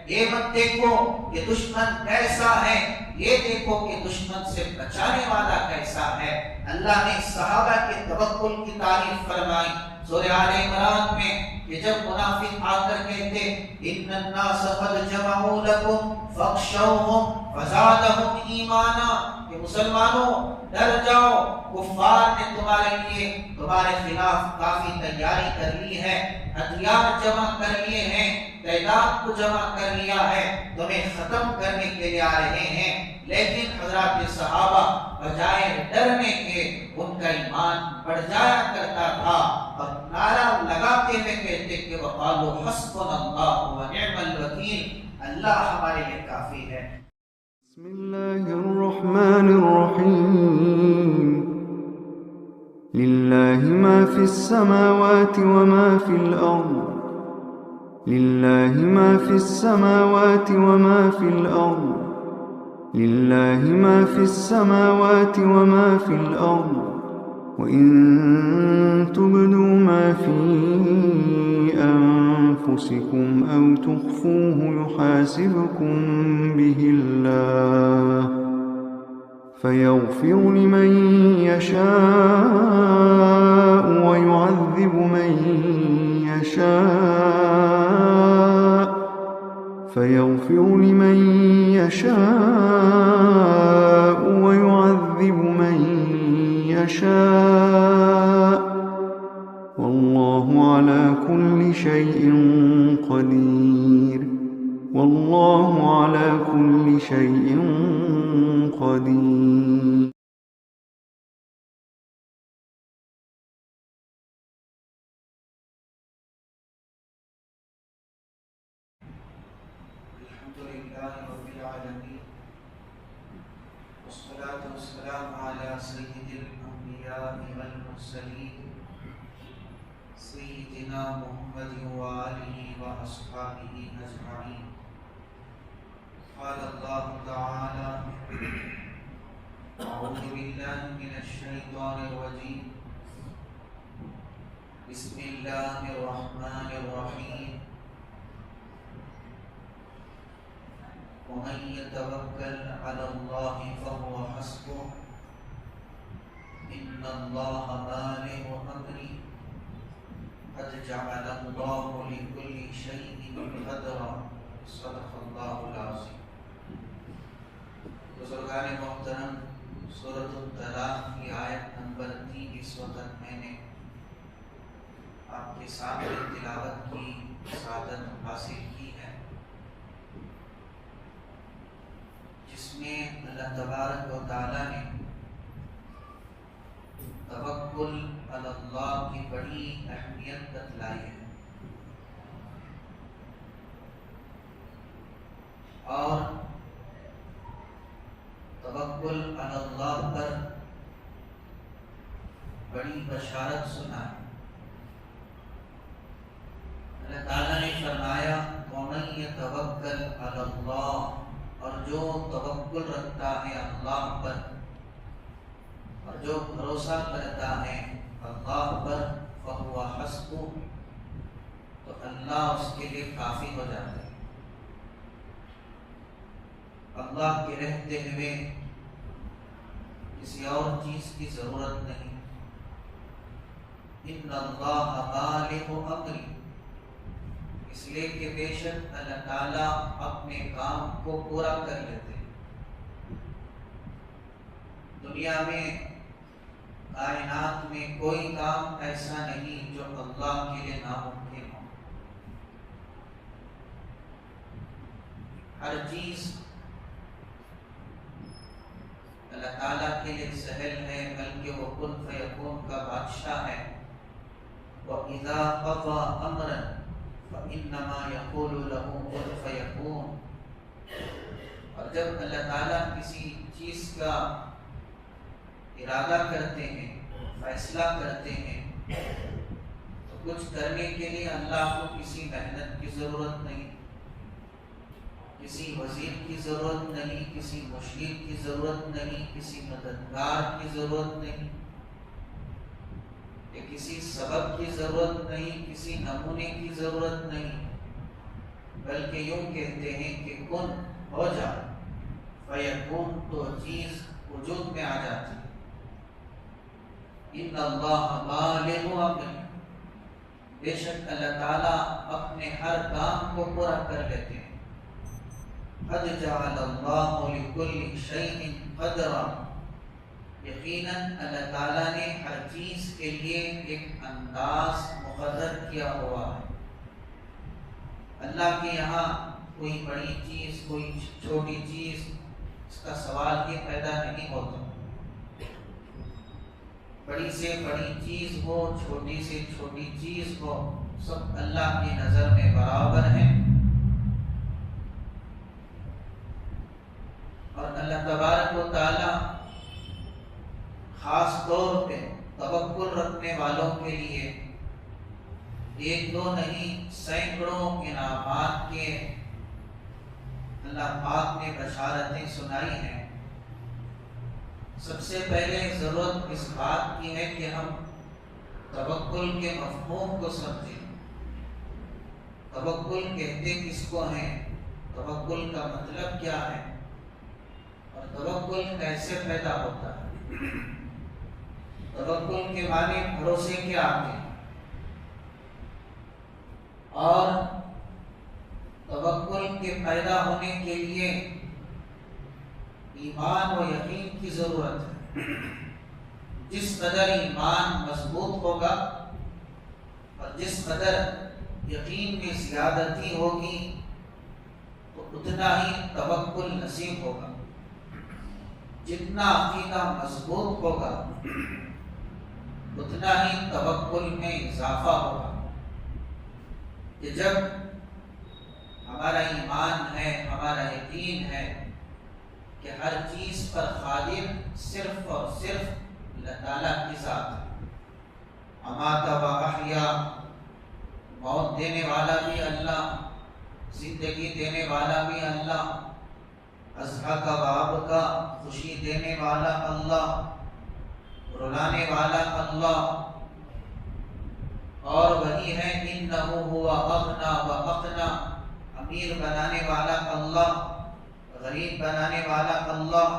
یہ مت دیکھو کہ دشمن کیسا ہے، یہ دیکھو کہ دشمن سے بچانے والا کیسا ہے۔ اللہ نے صحابہ کے توکل کی تعریف فرمائی سورہ آل عمران میں کہ جب منافق آ کر کہتے ان الناس قد جمعوا لكم فاخشوهم فزادهم ایمانا، کہ مسلمانوں ڈر جاؤ، کفار نے تمہارے لیے تمہارے خلاف کافی تیاری کر لی ہے، ہتھیار جمع کر لیے ہیں، تعداد کو جمع کر لیا ہے، تمہیں ختم کرنے کے لیے آ رہے ہیں۔ لیکن حضرات صحابہ بجائے ڈرنے کے ان کا ایمان بڑھ جایا کرتا تھا اور نعرہ لگاتے ہوئے کہتے کہ وقالوا حسبنا اللہ ونعم الوکیل، اللہ ہمارے لیے کافی ہے۔ بسم اللہ الرحمن الرحیم للہ ما فی السماوات وما فی الارض للہ ما فی السماوات وما فی الارض للہ ما فی السماوات وما فی الارض وَإِن تُبْدُوا مَا فِي أَنفُسِكُمْ أَوْ تُخْفُوهُ يُحَاسِبْكُم بِهِ اللَّهُ فَيَغْفِرُ لِمَن يَشَاءُ وَيُعَذِّبُ مَن يَشَاءُ فَيَغْفِرُ لِمَن يَشَاءُ وَيُعَذِّبُ مَن يشاء واللہ علی کل شیء قدیر واللہ علی کل شیء قدیر۔ الحمدللہ رب العالمین والصلاة والسلام علی سید الانبیاء والمرسلین سیدنا محمد وآلہ واصحابہ اجمعین۔ قال اللہ تعالی اعوذ باللہ من الشیطان الرجیم بسم اللہ الرحمن الرحیم ومن يتوكل على الله فهو حسبه إن الله بالغ أمره قد جعل الله لكل شيء قدرا صدق الله العظيم۔ بزرگان محترم، سورۃ الطلاق کی آیت نمبر 3 اس وقت میں نے آپ کے سامنے تلاوت کی سعادت حاصل کی ہے، جس میں اللہ تبارک و تعالی نے توکل علی اللہ کی بڑی اہمیت بتلائی ہے اور توکل علی اللہ پر بڑی بشارت سنا ہے۔ اللہ تعالیٰ نے فرمایا وَمَن يَتَوَكَّلْ عَلَى اللَّهِ، اور جو توکل رکھتا ہے اللہ پر اور جو بھروسہ کرتا ہے اللہ پر فَهُوَ حَسْبُهُ، تو اللہ اس کے لیے کافی ہو جاتا ہے۔ اللہ کے رہتے ہوئے کسی اور چیز کی ضرورت نہیں۔ ان اللہ بالغ امرہ، اس لیے کہ بے شک اللہ تعالیٰ اپنے کام کو پورا کر لیتے ہیں۔ دنیا میں کائنات میں کوئی کام ایسا نہیں جو اللہ کے لیے ناممکن ہو۔ ہر چیز اللہ تعالیٰ کے لیے سہل ہے، بلکہ وہ کن فیکون کا بادشاہ ہے۔ وَإِذَا قَضَى أَمْرًا فَإِنَّمَا يَقُولُ لَهُ كُن فَيَكُونُ، اور جب اللہ تعالیٰ کسی چیز کا ارادہ کرتے ہیں، فیصلہ کرتے ہیں، تو کچھ کرنے کے لیے اللہ کو کسی محنت کی ضرورت نہیں، کسی وزیر کی ضرورت نہیں، کسی مشیر کی ضرورت نہیں، کسی مددگار کی ضرورت نہیں، کہ کسی سبب کی ضرورت نہیں، کسی نمونے کی ضرورت نہیں، بلکہ یوں کہتے ہیں کہ کن ہو جا، فیکون تو چیز وجود میں آ جاتی ہے۔ ان اللہ بالغ امرہ، بے شک اللہ تعالیٰ اپنے ہر کام کو پورا کر لیتے ہیں۔ قد جعل اللہ لکل شیء قدرا، یقیناً اللہ تعالیٰ نے ہر چیز کے لیے ایک انداز مقرر کیا ہوا ہے۔ اللہ کے یہاں کوئی بڑی چیز کوئی چھوٹی چیز اس کا سوال یہ پیدا نہیں ہوتا۔ بڑی سے بڑی چیز ہو، چھوٹی سے چھوٹی چیز ہو، سب اللہ کی نظر میں برابر ہیں۔ اور اللہ تبارک و تعالی خاص طور پہ توکل رکھنے والوں کے لیے ایک دو نہیں سینکڑوں انعامات کے اللہ پاک نے بشارتیں سنائی ہیں۔ سب سے پہلے ضرورت اس بات کی ہے کہ ہم توکل کے مفہوم کو سمجھیں۔ توکل کہتے کس کو ہیں، توکل کا مطلب کیا ہے، اور توکل کیسے پیدا ہوتا ہے۔ توکل کے معنی بھروسے کے آتے ہیں، اور توکل کے پیدا ہونے کے لیے ایمان و یقین کی ضرورت ہے۔ جس قدر ایمان مضبوط ہوگا اور جس قدر یقین میں زیادتی ہوگی تو اتنا ہی توکل نصیب ہوگا۔ جتنا عقیدہ مضبوط ہوگا اتنا ہی توکل میں اضافہ ہوگا۔ کہ جب ہمارا ایمان ہے، ہمارا یقین ہے کہ ہر چیز پر قادر صرف اور صرف اللہ تعالیٰ کی ذات ہے۔ امات و احیا، موت دینے والا بھی اللہ، زندگی دینے والا بھی اللہ، اضحیٰ و ابکا، خوشی دینے والا اللہ، رلانے والا اللہ، اور وہی ہے انہ ہوا اغنا و اقنا، امیر بنانے والا اللہ، غریب بنانے والا اللہ،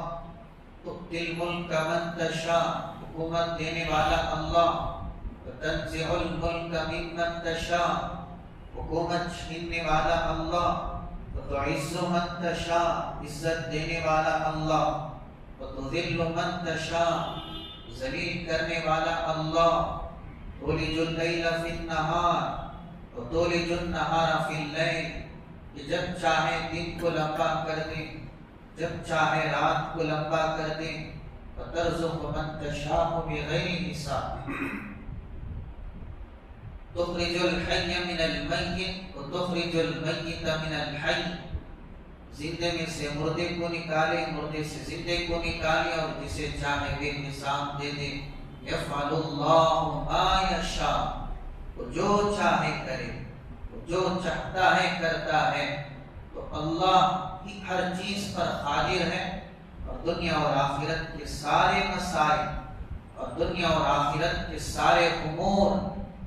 تؤتی الملک من تشاء، حکومت دینے والا اللہ، وتنزع الملک ممن تشاء، حکومت چھیننے والا اللہ، وتعز من تشاء، عزت دینے والا اللہ، وتذل من تشاء، ذلیل کرنے والا اللہ، تولج اللیل فی النہار وتولج النہار فی اللیل، کہ جب چاہے دن کو لمبا کر دے، جب چاہے رات کو لمبا کر دے، وترزق من تشاء بغیر حساب، تخرج الحی من المیت وتخرج المیت من الحی، زندے میں سے مردے کو نکالے، مردے سے زندے کو نکالے، اور جسے چاہے بے حساب دے دے۔ یفعل اللہ ما یشاء، وہ جو چاہے کرے، وہ جو چاہتا ہے کرتا ہے۔ تو اللہ ہی ہر چیز پر قادر ہے، اور دنیا اور آخرت کے سارے مسائل اور دنیا اور آخرت کے سارے امور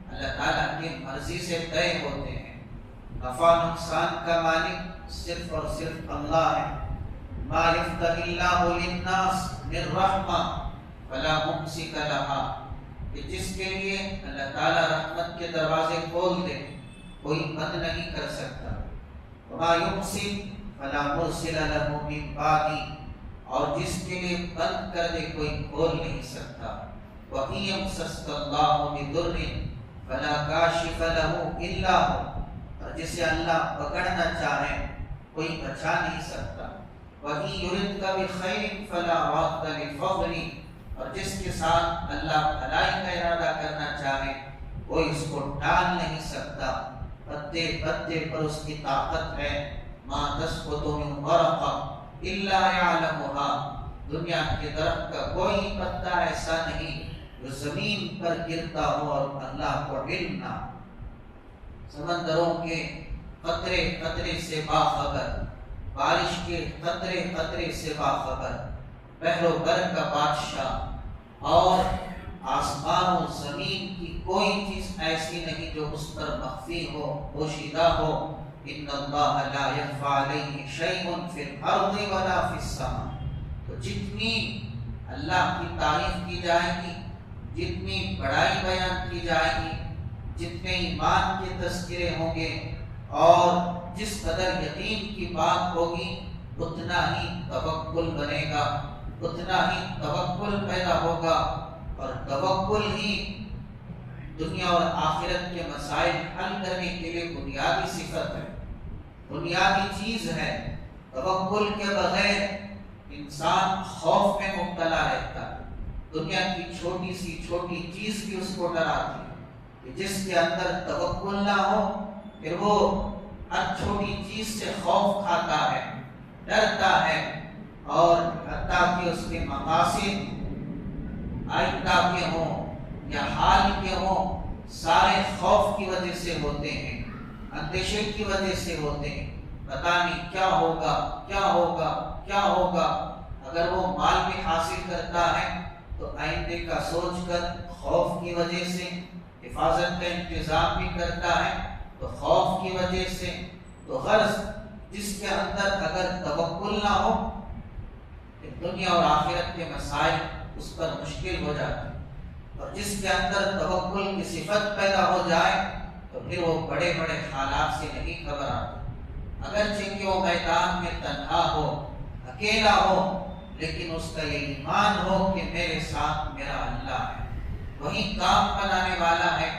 اللہ تعالیٰ کی مرضی سے طے ہوتے ہیں۔ نفع نقصان کا مالک صرف اور صرف اللہ ہے۔ ما یفتح اللہ للناس من رحمہ فلا ممسک لہا، کہ جس کے لیے اللہ تعالیٰ رحمت کے دروازے کھول دے کوئی بند نہیں کر سکتا۔ وما یمسک فلا مرسل لہ من بعدہ، اور جس کے لیے بند کر دے کوئی کھول نہیں سکتا۔ وَإِن يَمْسَسْكَ اللَّهُ بِضُرٍّ فَلَا كَاشِفَ لَهُ إِلَّا هُوَ، اور جسے اللہ پکڑنا چاہے کوئی بچا نہیں سکتا۔ وَإِن يُرِدْكَ بِخَيْرٍ فَلَا رَادَّ لِفَضْلِهِ، اور جس کے ساتھ اللہ بھلائی کا ارادہ کرنا چاہے کوئی اس کو ٹال نہیں سکتا۔ پتے پتے پر اس کی طاقت ہے۔ مَا تَسْقُطُ مِن وَرَقَةٍ إِلَّا يَعْلَمُهَا، دنیا کے درخت کا کوئی پتا ایسا نہیں جو زمین پر گرتا ہو اور اللہ کو علم نہ۔ سمندروں کے قطرے قطرے سے باخبر، بارش کے قطرے قطرے سے باخبر، بحر و بر کا بادشاہ، اور آسمان و زمین کی کوئی چیز ایسی نہیں جو اس پر مخفی ہو، پوشیدہ ہو، ان اللہ لا یخفی علیہ شیء فی الارض ولا فی السماء. تو جتنی اللہ کی تعریف کی جائے گی، جتنی بڑائی بیان کی جائے گی، جتنے ایمان کے تذکرے ہوں گے اور جس قدر یقین کی بات ہوگی، اتنا ہی توکل بنے گا، اتنا ہی توکل پیدا ہوگا. اور توکل ہی دنیا اور آخرت کے مسائل حل کرنے کے لیے بنیادی صفت ہے، بنیادی چیز ہے. توکل کے بغیر انسان خوف میں مبتلا رہتا ہے. دنیا کی چھوٹی سی چھوٹی چیز بھی اس کو ڈراتی ہے. کہ جس کے اندر توکل نہ ہو پھر وہ ہر چھوٹی چیز سے خوف کھاتا ہے، ڈرتا ہے، اور حتیٰ کہ اس کے مقاصد آئندہ کے ہوں یا حال کے ہوں، سارے خوف کی وجہ سے ہوتے ہیں، اندیشے کی وجہ سے ہوتے ہیں. پتہ نہیں کیا ہوگا کیا ہوگا کیا ہوگا. اگر وہ مال بھی حاصل کرتا ہے تو آئندے کا سوچ کر خوف کی وجہ سے، حفاظت کا انتظام بھی کرتا ہے تو خوف کی وجہ سے. تو غرض جس کے اندر اگر توکل نہ ہو کہ دنیا اور آخرت کے مسائل اس پر مشکل ہو جاتے ہیں، اور جس کے اندر توکل کی صفت پیدا ہو جائے تو پھر وہ بڑے بڑے حالات سے نہیں خبر آتا. اگرچہ کہ وہ میدان میں تنہا ہو، اکیلا ہو، لیکن اس کا یہ ایمان ہو کہ میرے ساتھ میرا اللہ ہے، وہی کام بنانے والا ہے،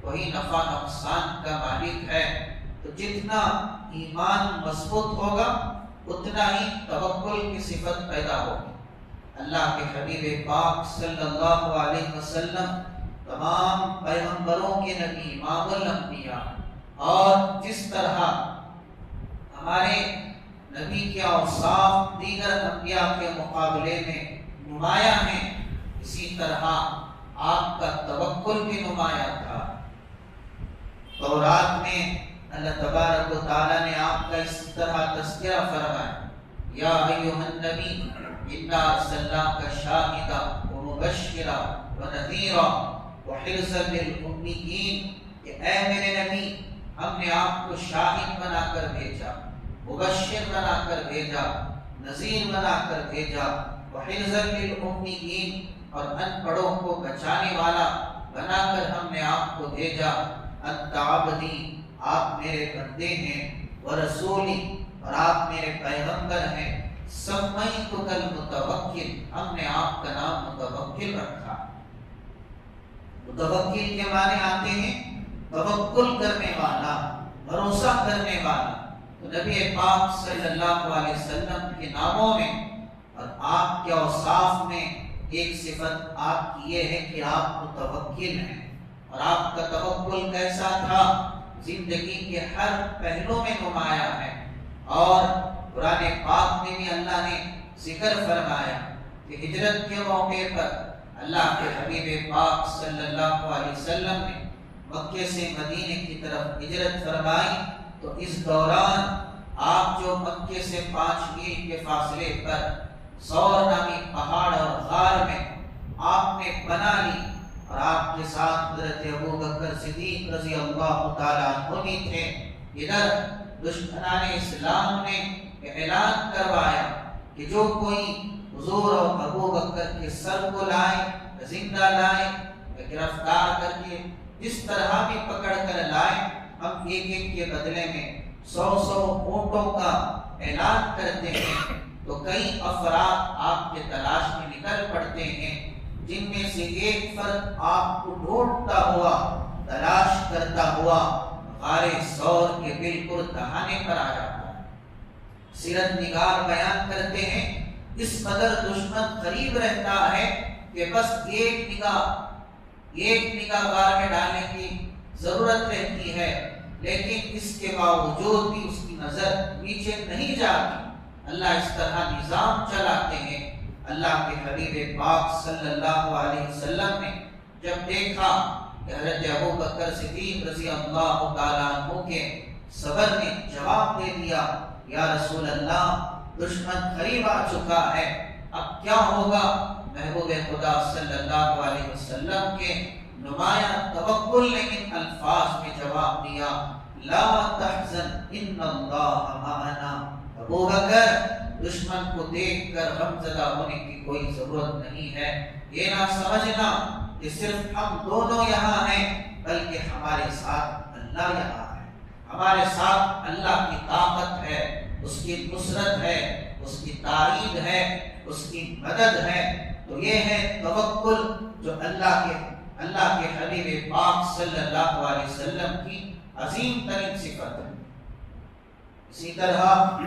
وہی نفع نقصان کا مالک ہے. تو جتنا ایمان مضبوط ہوگا اتنا ہی توکل کی صفت پیدا ہوگی. اللہ کے حبیب پاک صلی اللہ علیہ وسلم تمام پیغمبروں کے نبی، امام الانبیاء، اور جس طرح ہمارے نبی کے اوصاف دیگر انبیاء کے مقابلے میں نمایاں ہیں، اسی طرح آپ کا توکل بھی نمایاں تھا. تورات میں اللہ تبارک و تعالیٰ نے آپ کا اس طرح تذکرہ فرمایا، یا ایھا النبی انا ارسلناک شاہدا ومبشرا ونذیرا وحرزا للامیین. کہ اے میرے نبی، ہم نے آپ کو شاہد بنا کر بھیجا، مبشر بنا کر بھیجا، نذیر بنا کر بھیجا، وحرزا للامیین، اور ان پڑھوں کو بچانے والا بنا کر ہم نے آپ کو بھیجا. انت عبدی، آپ میرے بندے ہیں، ورسولی، اور آپ میرے پیغمبر ہیں. سمیتک المتوکل، ہم نے آپ کا نام متوکل رکھا. متوکل کے معنی آتے ہیں توکل کرنے والا، بھروسہ کرنے والا. تو نبی پاک صلی اللہ علیہ وسلم کے ناموں میں اور آپ کے اوصاف میں ایک صفت آپ کی یہ ہے کہ آپ متوکل ہیں. اور آپ کا توکل کیسا تھا؟ زندگی کے ہر پہلو میں نمایاں ہے. اور قرآن پاک میں بھی اللہ نے ذکر فرمایا کہ ہجرت کے موقع پر اللہ کے حبیب پاک صلی اللہ علیہ وسلم نے مکے سے مدینے کی طرف ہجرت فرمائی. تو اس دوران آپ جو مکے سے 5 میل کے فاصلے پر سور نامی پہاڑ اور غار میں آپ نے پناہ لی، اور آپ کے ساتھ حضرت ابوبکر صدیق رضی اللہ تعالیٰ عنہ بھی تھے. ادھر دشمنان اسلام نے اعلان کروایا کہ جو کوئی حضور اور ابوبکر کے سر کو لائے، زندہ لائے، گرفتار کر کے جس طرح بھی پکڑ کر لائے، ہم ایک ایک کے بدلے میں 100 اونٹوں کا اعلان کرتے ہیں. تو کئی افراد آپ کے تلاش میں نکل پڑتے ہیں، جن میں سے ایک فرد آپ کو ڈھونڈتا ہوا، تلاش کرتا ہوا غار ثور کے بالکل دہانے پر آ جاتا ہے. سیرت نگار بیان کرتے ہیں اس قدر دشمن قریب رہتا ہے کہ بس ایک نگاہ غار میں ڈالنے کی ضرورت رہتی ہے، لیکن اس کے باوجود بھی اس کی نظر نیچے نہیں جاتی. اللہ اس طرح نظام چلاتے ہیں. اللہ کے حبیب پاک صلی اللہ علیہ وسلم نے جب دیکھا کہ حضرت ابوبکر صدیق رضی اللہ تعالیٰ عنہ کے صبر نے جواب دے دیا، یا رسول اللہ، دشمن قریب آ چکا ہے، اب کیا ہوگا؟ محبوب خدا صلی اللہ علیہ وسلم کے نمایاں توکل نے ان الفاظ میں جواب دیا، لا تحزن ان اللہ معنا۔ ابو بکر دشمن کو دیکھ کر غمزدہ ہونے کی کوئی ضرورت نہیں ہے، یہ نہ سمجھنا کہ صرف ہم دونوں یہاں ہیں، بلکہ ہمارے ساتھ اللہ یہاں ہے، ہمارے ساتھ اللہ کی طاقت ہے، اس کی نصرت ہے، اس کی تائید ہے، اس کی مدد ہے۔ تو یہ ہے توکل جو اللہ کے حبیب پاک صلی اللہ علیہ وسلم کی عظیم ترین صفت ہے۔ اسی طرح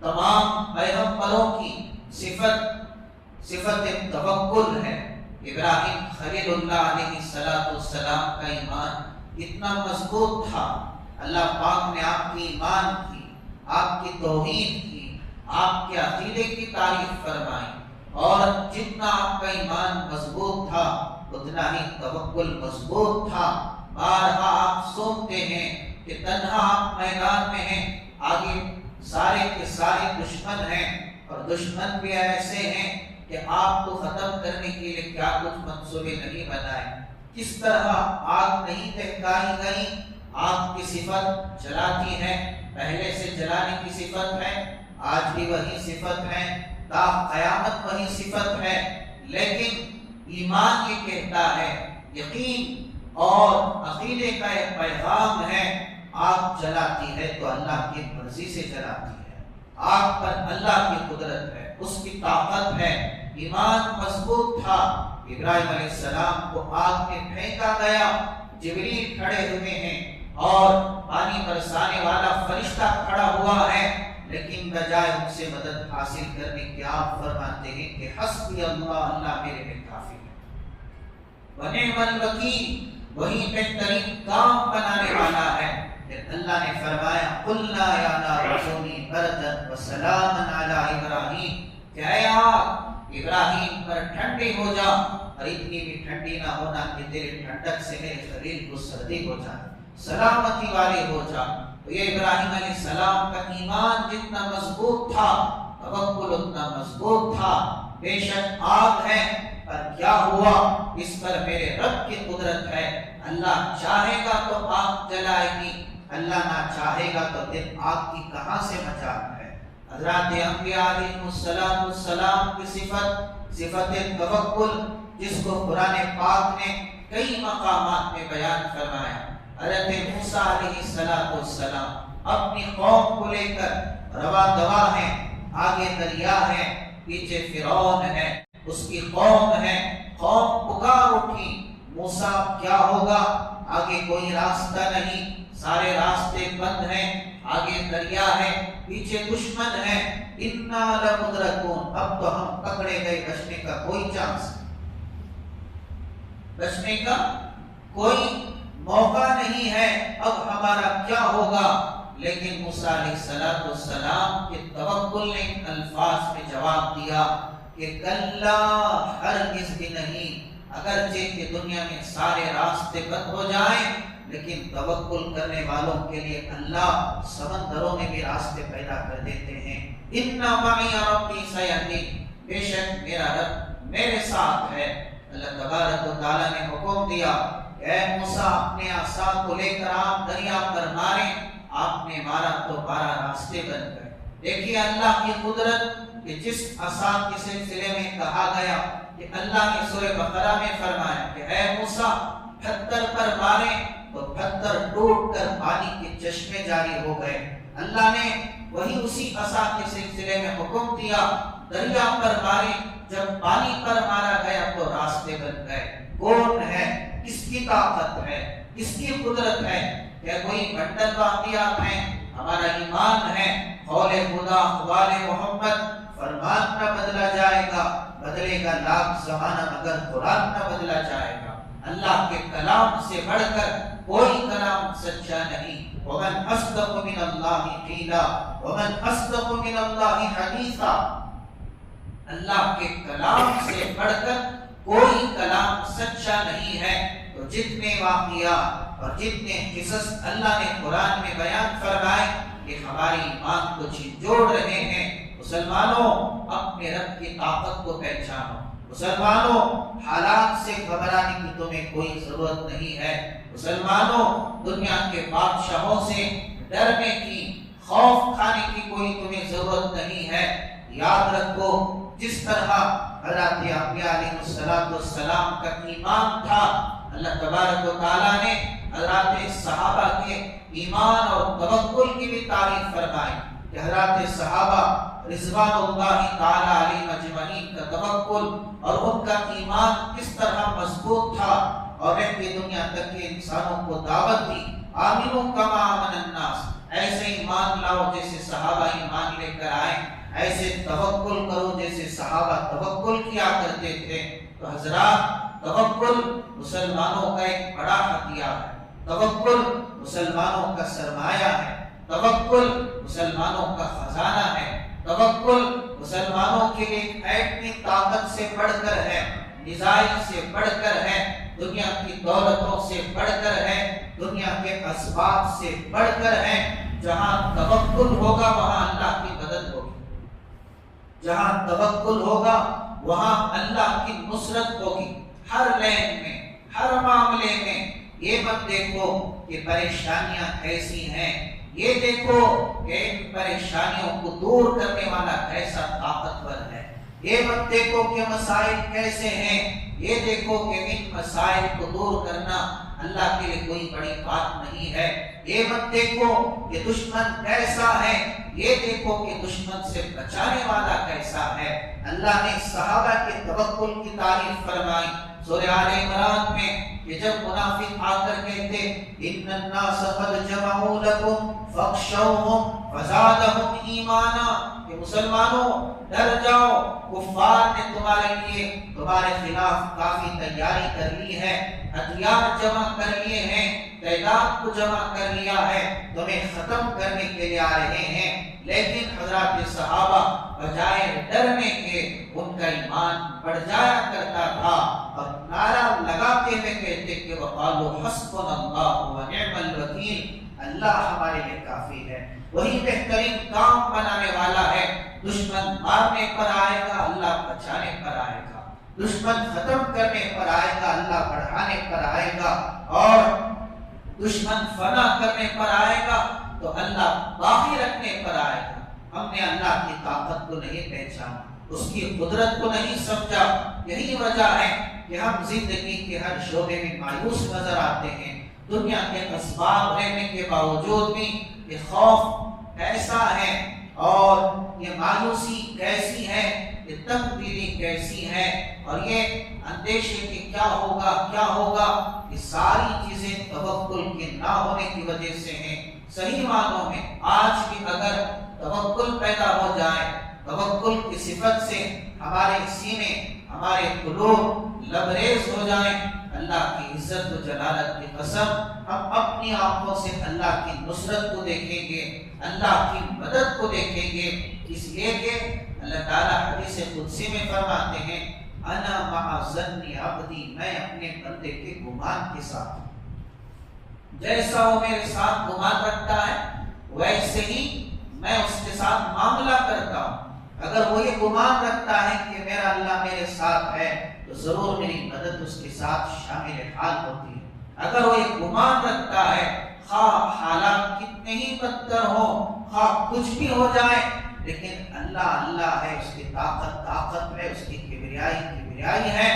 تمام پیغمبروں کی صفت توکل ہے۔ ابراہیم خلیل اللہ علیہ السلام کا ایمان اتنا مضبوط تھا، اللہ پاک نے آپ کی ایمان کی، آپ کی توحید کی، آپ کے عقیدے کی تعریف فرمائی، اور جتنا آپ کا ایمان مضبوط تھا اتنا ہی توکل مضبوط تھا۔ بارہا آپ سنتے ہیں کہ تنہا آپ میدان میں ہیں، آگے سارے کے سارے دشمن ہیں، اور دشمن بھی ایسے ہیں کہ آپ کو ختم کرنے کے لیے کیا کچھ منصوبے نہیں بنائے، کس طرح آگ نہیں دہکائی گئی۔ آگ کی صفت جلاتی ہے، پہلے سے جلانے کی صفت ہے، آج بھی وہی صفت ہے، تا قیامت وہی صفت ہے، لیکن ایمان یہ کہتا ہے، یقین اور عقیدے کا ایک پیغام ہے، آگ جلاتی ہے تو اللہ کی مرضی سے جلاتی ہے، آگ پر اللہ کی قدرت ہے، اس کی طاقت ہے۔ ایمان مضبوط تھا، ابراہیم علیہ السلام کو آگ میں پھینکا گیا، جبریل کھڑے ہوئے ہیں اور پانی برسانے والا فرشتہ کھڑا ہوا ہے، لیکن بجائے ان سے مدد حاصل کرنے کے آپ فرماتے ہیں کہ حسبی اللہ، اللہ میرے میں کافی ہے، ونعم الوکیل، وہی بہترین کام بنانے والا ہے۔ اللہ نے فرمایا قلنا یا نار کونی بردا وسلاما علی ابراہیم، کہ اے آگ ابراہیم پر ٹھنڈی ہو جا، اور اتنی بھی ٹھنڈی نہ ہونا کہ تیرے ٹھنڈک سے میرے خلیل کو سردی ہو جائے، سلامتی والے ہو جا۔ تو یہ ابراہیم علیہ السلام کا ایمان جتنا مضبوط تھا، توکل اتنا مضبوط تھا۔ بے شک آگ ہے، پر کیا ہوا، اس پر میرے رب کی قدرت ہے، اللہ چاہے گا تو آگ جلائے گی، اللہ نہ چاہے گا تو پھر آگ کی کہاں سے مچانا ہے۔ حضرات انبیاء علیہ السلام کی صفت توکل، جس کو قرآن پاک نے کئی مقامات میں بیان فرمایا۔ حضرت موسیٰ علیہ السلام اپنی قوم کو لے کر رواں دوا ہیں، آگے دریا ہے، پیچھے فرعون ہے، اس کی قوم ہے، قوم پکار اٹھی، موسیٰ کیا ہوگا، آگے کوئی راستہ نہیں، سارے راستے بند ہیں، آگے دریا ہے، پیچھے دشمن ہے، انا لمدرکون، اب تو ہم پکڑے گئے، بچنے کا کوئی چانس نہیں، بچنے کا کوئی موقع نہیں ہے، اب ہمارا کیا ہوگا۔ لیکن موسیٰ علیہ السلام کے توکل نے ان الفاظ میں جواب دیا کہ کلا، ہرگز بھی نہیں، اگرچہ کہ دنیا میں سارے راستے بند ہو جائیں، لیکن توکل کرنے والوں کے لیے اللہ سمندروں میں بھی راستے پیدا کر دیتے ہیں۔ ان معی ربی سیہدین، بے شک میرا رب میرے ساتھ ہے۔ اللہ تبارک و تعالیٰ نے حکم دیا کہ اے موسیٰ اپنے عصا کو لے کر آپ دریا پر ماریں، آپ نے مارا تو 12 راستے بن گئے۔ دیکھیے اللہ کی قدرت کہ جس عصا کے سلسلے میں کہا گیا کہ اللہ نے سورہ بقرہ میں فرمایا کہ اے موسیٰ پتھر پر ماریں، تو پتھر ٹوٹ کر پانی کے چشمے جاری ہو گئے۔ اللہ نے وہی اسی عصا کے سلسلے میں حکم دیا دریا پر ماریں، جب پانی پر مارا گیا تو راستے بن گئے۔ کون ہے، کس کی طاقت ہے، کس کی قدرت ہے؟ کیا کوئی بنڈل واقعات ہیں؟ ہمارا ایمان ہے قول خدا اقوال محمد، فرمان نہ بدلا جائے گا، بدلے گا لاکھ زمانہ مگر قرآن نہ بدلا جائے گا۔ اللہ کے کلام سے بڑھ کر کوئی کلام سچا نہیں۔ ومن اصدق من اللہ قیلا ومن اصدق من اللہ حدیثا، اللہ کے کلام سے بڑھ کر کوئی کلام سچا نہیں ہے۔ تو جتنے واقعات اور جتنے قصص اللہ نے قرآن میں بیان فرمائے یہ ہماری ایمان کو جھنجھوڑ رہے ہیں۔ مسلمانوں اپنے رب کی طاقت کو پہچانو، مسلمانوں حالات سے گھبرانے کی تمہیں کوئی ضرورت نہیں ہے۔ مسلمانوں دنیا کے بادشاہوں سے ڈرنے کی، خوف کھانے کی کوئی تمہیں ضرورت نہیں ہے۔ یاد رکھو جس طرح حضرت انبیاء علیہ السلام کا ایمان تھا، اللہ تبارک و تعالیٰ نے حضرات صحابہ کے ایمان اور توکل کی بھی تعریف فرمائی کہ حضرات صحابہ رضوان اللہ تعالی علیہم اجمعین کا توکل اور ان کا ایمان کس طرح مضبوط تھا، اور رہتی دنیا تک کے انسانوں کو دعوت دی، آمنوا کما آمن الناس، ایسے ایمان لاؤ جیسے صحابہ ایمان لے کر آئے، ایسے توکل کرو جیسے صحابہ توکل کیا کرتے تھے۔ تو حضرات توکل مسلمانوں کا ایک بڑا ہتھیار ہے، توکل مسلمانوں کا سرمایہ ہے، توکل مسلمانوں کا خزانہ ہے، توکل مسلمانوں کے لیے ایٹمی طاقت سے بڑھ کر ہے، میزائل سے بڑھ کر ہے، دنیا کی دولتوں سے بڑھ کر ہے، دنیا کے اسباب سے بڑھ کر ہے۔ جہاں توکل ہوگا وہاں اللہ کی مدد ہوگی، جہاں توکل ہوگا وہاں اللہ کی نصرت ہوگی، ہر لین میں، ہر معاملے میں۔ یہ مت دیکھو کہ پریشانیاں کیسی ہیں، یہ دیکھو کہ ان پریشانیوں کو دور کرنے والا کیسا طاقتور ہے۔ یہ مت دیکھو کہ مسائل کیسے ہیں، یہ دیکھو کہ ان مسائل کو دور کرنا اللہ کے لیے کوئی بڑی بات نہیں ہے۔ یہ مت دیکھو کہ دشمن کیسا ہے، یہ دیکھو کہ دشمن سے بچانے والا کیسا ہے۔ اللہ نے صحابہ کے توکل کی تعریف فرمائی سورہ آل عمران میں کہ جب منافق آ کر کہتے ان الناس قد جمعوا لكم فاخشوهم فزادهم ایمانا، کہ مسلمانوں ڈر جاؤ، کفار نے تمہارے لیے تمہارے خلاف کافی تیاری کر لی ہے، ہتھیار جمع کر لیے ہیں، تعداد کو جمع کر لیا ہے، تمہیں ختم کرنے کے لیے آ رہے ہیں۔ لیکن حضرات صحابہ بجائے ڈرنے کے ان کا ایمان بڑھ جایا کرتا تھا، اور نعرہ لگاتے ہوئے کہتے کہ وقالوا حسبنا اللہ ونعم الوکیل، اللہ ہمارے لیے کافی ہے، وہی بہترین کام بنانے والا ہے۔ دشمن مارنے پر آئے گا، اللہ بچانے پر آئے گا، دشمن ختم کرنے پر آئے گا، اللہ بڑھانے پر آئے گا، اور دشمن فنا کرنے پر آئے گا تو اللہ باقی رکھنے پر آئے گا۔ ہم نے اللہ کی طاقت کو نہیں پہچانا، اس کی قدرت کو نہیں سمجھا، یہی وجہ ہے کہ ہم زندگی کے ہر شعبے میں مایوس نظر آتے ہیں۔ دنیا کے اسباب رہنے کے باوجود بھی یہ خوف کیسا ہے، اور یہ مایوسی کیسی ہے، یہ تنگ دلی کیسی ہے، اور یہ اندیشے کہ کیا ہوگا، یہ ساری چیزیں توکل کے نہ ہونے کی وجہ سے ہیں۔ صحیح معنوں میں آج بھی اگر توکل پیدا ہو جائے، توکل کی صفت سے ہمارے سینے، ہمارے قلوب لبریز ہو جائیں، اللہ کی عزت و جلالت کی قسم ہم اپنی آنکھوں سے اللہ کی نصرت کو دیکھیں گے، اللہ کی مدد کو دیکھیں گے، اس لیے کہ اللہ تعالیٰ حدیث قدسی میں فرماتے ہیں انا مع ظن عبدی، میں اپنے بندے کے گمان کے ساتھ، جیسا وہ میرے ساتھ گمان رکھتا ہے ویسے ہی میں اس کے ساتھ معاملہ کرتا ہوں۔ اگر وہ یہ گمان رکھتا ہے کہ میرا اللہ میرے ساتھ ہے تو ضرور میری مدد اس کے ساتھ شامل حال ہوتی ہے۔ اگر وہ یہ گمان رکھتا ہے خواہ حالات کتنے ہی بدتر ہوں، خواہ کچھ بھی ہو جائے، لیکن اللہ ہے، اس کی طاقت ہے، اس کی کبریائی ہے،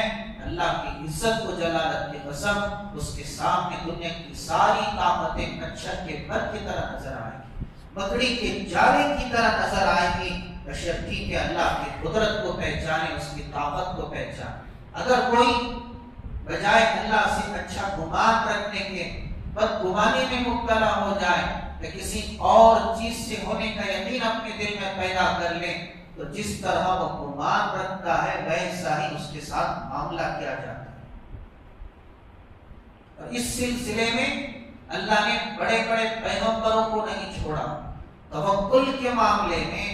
اللہ کی عزت و جلالت کی قسم اس کے سامنے دنیا کی ساری طاقتیں مچھر کے پر کی طرح نظر آئیں گی، مکڑی کے جالے کی طرح نظر آئیں گی، بشرطی کہ اللہ کی قدرت کو پہچانے، اس کی طاقت کو پہچانے۔ اگر کوئی بجائے اللہ سے اچھا گمان رکھنے کے بدگمانی میں مبتلا ہو جائے یا کسی اور چیز سے ہونے کا یقین اپنے دل میں پیدا کر لے، تو جس طرح وہ گمان رکھتا ہے ویسا ہی اس کے ساتھ معاملہ کیا جاتا ہے۔ اور اس سلسلے میں اللہ نے بڑے بڑے پیغمبروں کو نہیں چھوڑا۔ توکل کے معاملے میں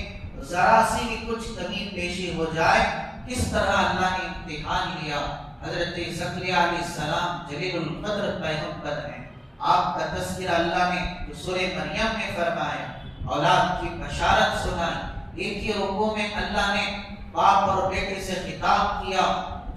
ذرا سی بھی کچھ کمی بیشی ہو جائے، کس طرح اللہ نے امتحان لیا۔ حضرت زکریا علیہ السلام جلیل القدر پیغمبر ہیں، آپ کا تذکرہ اللہ نے جو سورہ مریم میں فرمایا، اولاد کی بشارت سنائی، ایک ہی رکوع میں اللہ نے باپ اور بیٹے سے خطاب کیا،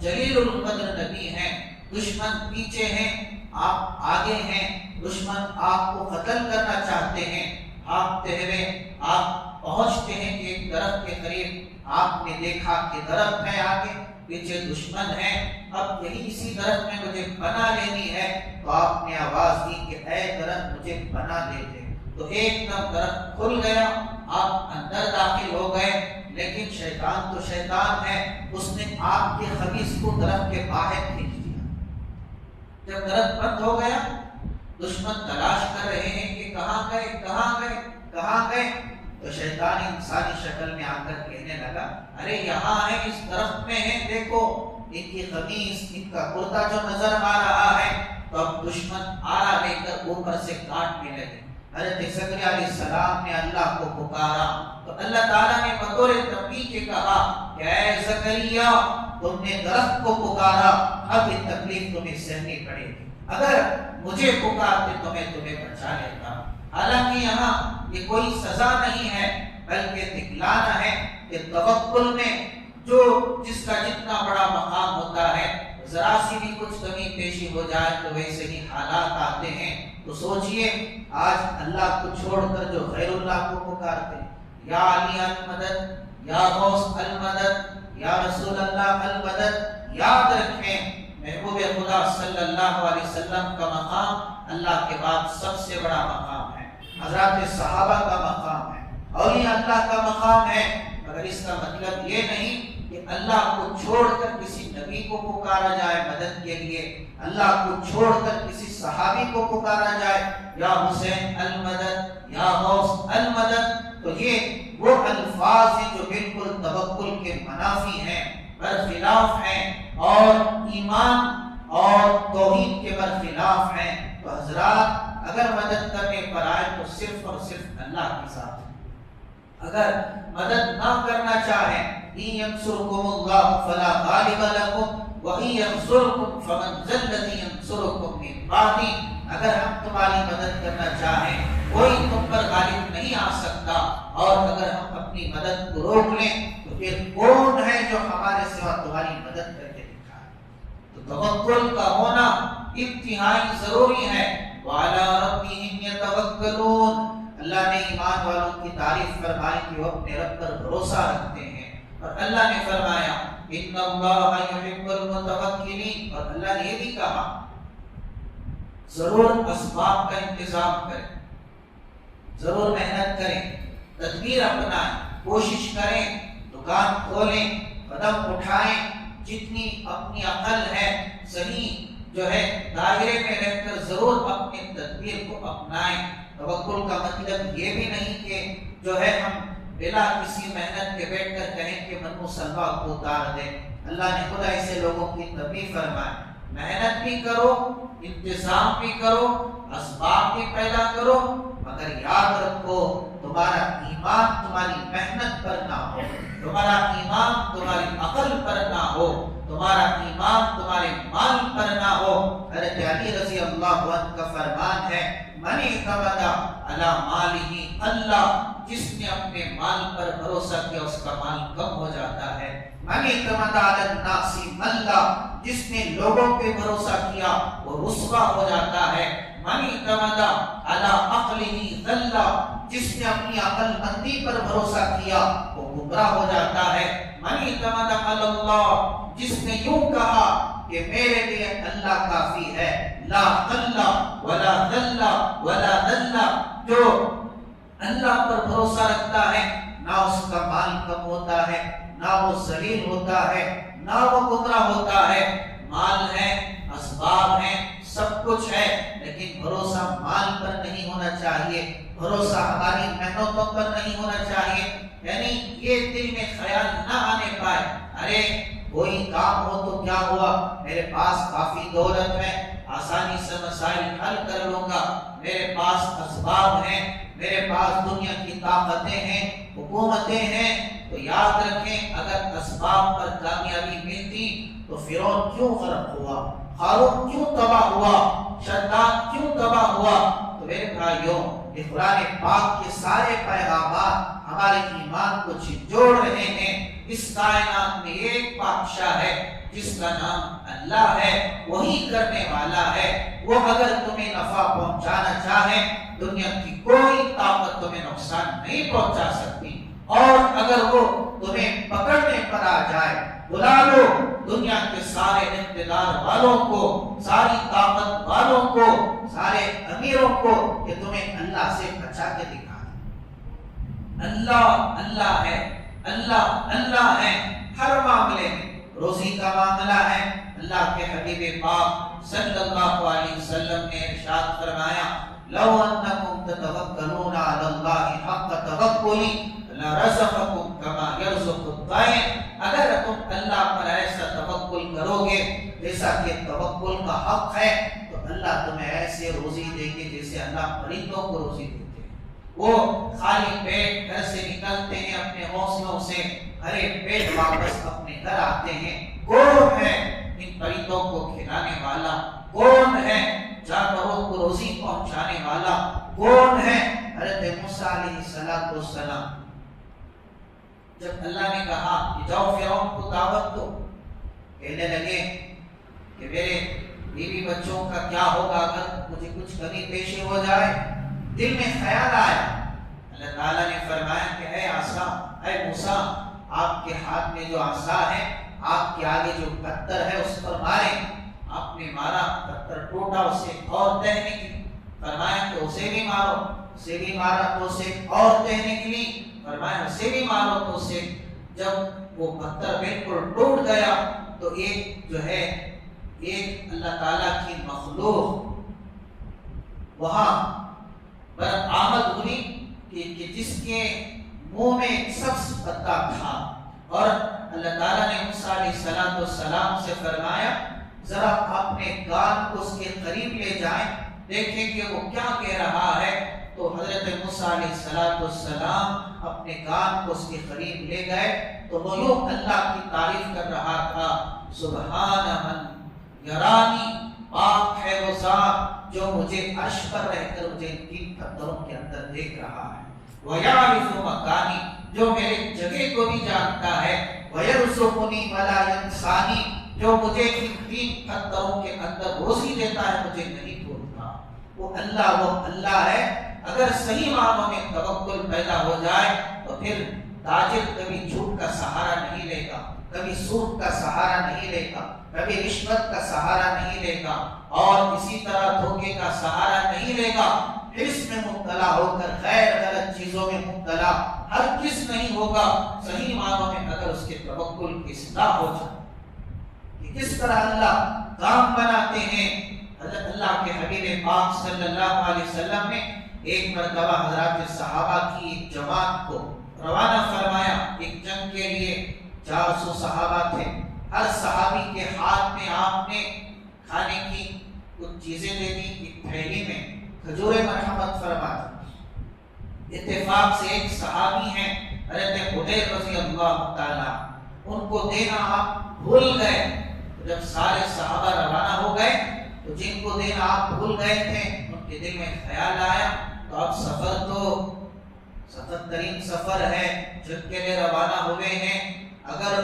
جلیل القدر نبی ہیں، دشمن پیچھے ہیں، آپ آگے ہیں، دشمن آپ کو قتل کرنا چاہتے ہیں، بھاگتے ہوئے آپ پہنچتے ہیں کہ ایک درخت کے قریب، آپ نے دیکھا کہ درخت ہے آگے، پیچھے دشمن ہے، اب یہی اسی درخت میں مجھے پناہ لینی ہے، تو آپ نے آواز دی کہ اے درخت مجھے پناہ دے دے، تو ایک دم درخت کھل گیا، آپ اندر داخل ہو گئے، لیکن شیطان تو شیطان ہے، اس نے آپ کے خبیث کو درخت کے باہر کھینچ دیا۔ جب درخت بند ہو گیا، دشمن تلاش کر رہے ہیں کہ کہاں گئے کہاں گئے کہاں گئے، تو شیطان انسانی شکل میں آ کر کہنے لگا ارے یہاں ہے، اس درخت میں ہے، دیکھو ان کی قمیص، ان کا کرتا جو نظر آ رہا ہے۔ تو اب دشمن آرا لے کر اوپر سے کاٹنے لگے۔ حضرت زکریا علیہ السلام نے اللہ کو پکارا تو اللہ تعالیٰ نے بطور تنبیہ کے کہا کہ اے زکریا تم نے درخت کو پکارا، اب یہ تکلیف تمہیں سہنی پڑے گی، اگر مجھے پکارتے تو میں تمہیں بچا لیتا۔ حالانکہ یہاں یہ کوئی سزا نہیں ہے بلکہ دکھلانا ہے کہ توکل میں جو جس کا جتنا بڑا مقام ہوتا ہے، ذرا سی بھی کچھ کمی پیشی ہو جائے تو ویسے ہی حالات آتے ہیں۔ تو سوچئے آج اللہ کو چھوڑ کر جو غیر اللہ کو پکارتے ہیں، یا علی المدد، یا غوث المدد، یا رسول اللہ المدد، یاد رکھیں محبوب خدا صلی اللہ علیہ وسلم کا مقام اللہ کے بعد سب سے بڑا مقام ہے، حضرات صحابہ کا مقام ہے، اولیاء اللہ کا مقام ہے، مگر اس کا مطلب یہ نہیں کہ اللہ کو چھوڑ کر کسی نبی کو پکارا جائے مدد کے لیے، اللہ کو چھوڑ کر کسی صحابی کو پکارا جائے یا حسین المدد یا غوث المدد، تو یہ وہ الفاظ ہیں جو بالکل توکل کے منافی ہیں، برخلاف ہیں، اور ایمان اور توحید کے برخلاف ہیں۔ تو حضرات اگر مدد کرنے پر آئے تو صرف اور صرف اللہ کے ساتھ، اگر مدد نہ کرنا چاہیں إِن يَنْصُرْكُمُ اللَّهُ فَلَا غَالِبَ لَكُمْ وَإِن يَنْصُرْكُمْ فَمَنْ ذَا الَّذِي يَنْصُرُكُمْ مِنْ بَعْدِهِ، اگر ہم تمہاری مدد کرنا چاہیں کوئی تم پر غالب نہیں آ سکتا، اور اگر ہم اپنی مدد کو روک لیں تو پھر کون ہے جو ہمارے سوا تمہاری مدد کر کے دکھائے؟ تو توکل کا ہونا انتہائی ضروری ہے۔ وَعَلَىٰ رَبِّهِمْ يَتَوَكَّلُونَ، اللہ نے ایمان والوں کی تعریف فرمائی کہ وہ اپنے رب پر بھروسہ رکھتے ہیں، اور اللہ نے فرمایا ان اللہ یحب المتوکلین، اور اللہ نے یہ بھی کہا ضرور اسباب کا انتظام کریں، ضرور محنت کریں، تدبیر اپنائیں، کوشش کریں، دکان کھولیں، قدم اٹھائیں، جتنی اپنی عقل ہے صحیح جو ہے دائرے میں رہ کر ضرور اپنی تدبیر کو اپنائیں۔ توکل کا مطلب یہ بھی نہیں کہ جو ہے ہم بلا کسی محنت کے بیٹھ کر کہیں کہ منو سلوا کو اتار دیں۔ اللہ نے خدا ایسے لوگوں کی تنبیہ فرمائی، محنت بھی کرو، انتظام بھی کرو، اسباب بھی پیدا کرو، مگر یاد رکھو تمہارا ایمان تمہاری محنت پر نہ ہو، تمہارا ایمان تمہاری عقل پر نہ ہو، تمہارا ایمان تمہارے مال پر نہ ہو۔ حضرت علی رضی اللہ عنہ کا فرمان ہے من اعتمد علی مالہ، اللہ جس نے اپنے مال پر بھروسہ کیا اس کا مال کم ہو جاتا ہے۔ من اعتمد علی الناس ملا، جس نے لوگوں پہ بھروسہ کیا وہ رسوا ہو جاتا ہے۔ من اعتمد علی عقلہ ضل، جس نے اپنی عقل مندی پر بھروسہ کیا وہ گمراہ ہو جاتا ہے۔ من اعتمد علی اللہ، جس نے یوں کہا کہ میرے لیے اللہ کافی ہے، لا ضل ولا ذل ولا ذل، جو اللہ پر بھروسہ رکھتا ہے نہ اس کا مال کم ہوتا ہے، نہ وہ ذلیل ہوتا ہے، نہ وہ گمراہ ہوتا ہے۔ مال ہے، اسباب ہیں، سب کچھ ہے، لیکن بھروسہ مال پر نہیں ہونا چاہیے، بھروسہ ہماری محنتوں پر نہیں ہونا چاہیے، یعنی یہ دل میں خیال نہ آنے پائے ارے کوئی کام ہو تو کیا ہوا، میرے پاس کافی دولت ہے، آسانی سے مسائل حل کر لوں گا، میرے پاس اسباب ہیں، میرے پاس دنیا کی طاقتیں ہیں، حکومتیں ہیں۔ تو یاد رکھیں اگر اسباب پر کامیابی ملتی تو فرعون کیوں غرق ہوا، قارون کیوں تباہ ہوا، شداد کیوں تباہ ہوا؟ تو میرے بھائیوں یہ قرآن پاک کے سارے پیغامات ہمارے ایمان کو جھنجھوڑ رہے ہیں۔ اس کائنات میں ایک بادشاہ ہے جس کا نام اللہ ہے وہی کرنے والا ہے۔ وہ اگر تمہیں نفع پہنچانا چاہے دنیا کی کوئی طاقت تمہیں نقصان نہیں پہنچا سکتی، اور اگر وہ تمہیں پکڑنے پر آ جائے بلا لو دنیا کے سارے اقتدار والوں کو، ساری طاقت والوں کو، سارے امیروں کو کہ تمہیں اللہ سے بچا کے دکھا دے۔ اللہ اللہ ہے، اللہ اللہ ہے ہر معاملے میں۔ روزی کا معاملہ ہے، اللہ کے حبیب پاک صلی اللہ علیہ وسلم نے ارشاد فرمایا لو انکم تتوکلون علی اللہ حق توکلی لرزقکم کما یرزق الطیر، اگر تم اللہ پر ایسا توکل کرو گے جیسا کہ توکل کا حق ہے تو اللہ تمہیں ایسے روزی دے گے جیسے اللہ پرندوں کو روزی دیتے ہیں۔ وہ خالی پیٹ گھر سے نکلتے ہیں اپنے حوصلوں سے، بھرے پیٹ واپس اپنے گھر آتے ہیں۔ کون ہے ان پرندوں کو کھلانے والا؟ کون ہے جانوروں کو روزی پہنچانے والا؟ کون ہے؟ حضرت موسیٰ علیہ السلام جب اللہ نے کہا کہ جاؤ فرعون کو دعوت دو، کہنے لگے کہ میرے بیوی بچوں کا کیا ہوگا اگر مجھے کچھ کمی پیشی ہو جائے؟ دل میں خیال آیا، اللہ تعالیٰ نے فرمایا کہ اے عصا، اے موسیٰ، آپ کے ہاتھ میں جو عصا ہے آپ کے آگے جو پتھر ہے اس پر ماریں۔ آپ نے مارا، پتھر ٹوٹا، اسے اور تہ نکلی، فرمایا کہ اسے بھی مارو، اسے بھی مارا تو اسے اور تہ نکلی، فرمایا اسے بھی مارو تو اسے۔ جب وہ پتھر بالکل ٹوٹ گیا تو ایک جو ہے ایک اللہ تعالیٰ کی مخلوق وہاں پر آمد ہوئی کہ جس کے منہ میں ایک سبز پتا تھا، اور اللہ تعالیٰ نے موسیٰ علیہ السلام سے فرمایا ذرا اپنے کان کو اس کے قریب لے جائیں، دیکھیں کہ وہ کیا کہہ رہا ہے۔ تو حضرت موسیٰ علیہ السلام اپنے کان کو اس کے قریب لے گئے تو وہ یوں اللہ کی تعریف کر رہا تھا، سبحان من یرانی، پاک ہے وہ ذات جو مجھے عرش پر رہ کر مجھے ان تین پتھروں کے اندر دیکھ رہا ہے، وَيَعْرِفُ مَكَانِي، جو میرے جگہ کو بھی جانتا ہے، وَيَرْزُقُنِي وَلَا يَنْسَانِي، جو مجھے ان تین پتھروں کے اندر روزی دیتا ہے مجھے نہیں بھولتا۔ وہ اللہ ہے۔ اگر صحیح معنوں میں توکل پیدا ہو جائے تو پھر تاجر کبھی جھوٹ کا سہارا نہیں لے گا، کبھی سود کا سہارا نہیں لے گا، کبھی رشوت کا سہارا نہیں لے گا، اور اسی طرح دھوکے کا سہارا نہیں لے گا، حرص میں مبتلا ہو کر غیر غلط چیزوں میں مبتلا ہرگز نہیں ہوگا۔ صحیح معنوں میں اگر اس کے توکل کی اصلاح ہو جائے کہ کس طرح اللہ کام بناتے ہیں۔ حضرت اللہ کے حبیب پاک صلی اللہ علیہ وسلم نے ایک مرتبہ حضرات صحابہ کی ایک جماعت کو روانہ فرمایا ایک جنگ کے لیے۔ 400 صحابہ تھے، ہر صحابی کے ہاتھ میں آپ نے کھانے کی کچھ چیزیں دے دی، ایک تھیلی میں کھجور مرحمت فرما دی۔ اتفاق سے ایک صحابی ہیں حضرت حذیر رضی اللہ تعالیٰ، ان کو دینا آپ بھول گئے۔ جب سارے صحابہ روانہ ہو گئے تو جن کو دینا آپ بھول گئے تھے ان کے دل میں خیال آیا تو اب سفر تو سخت ترین سفر ہے، جن کے لیے روانہ ہوئے ہیں، اگر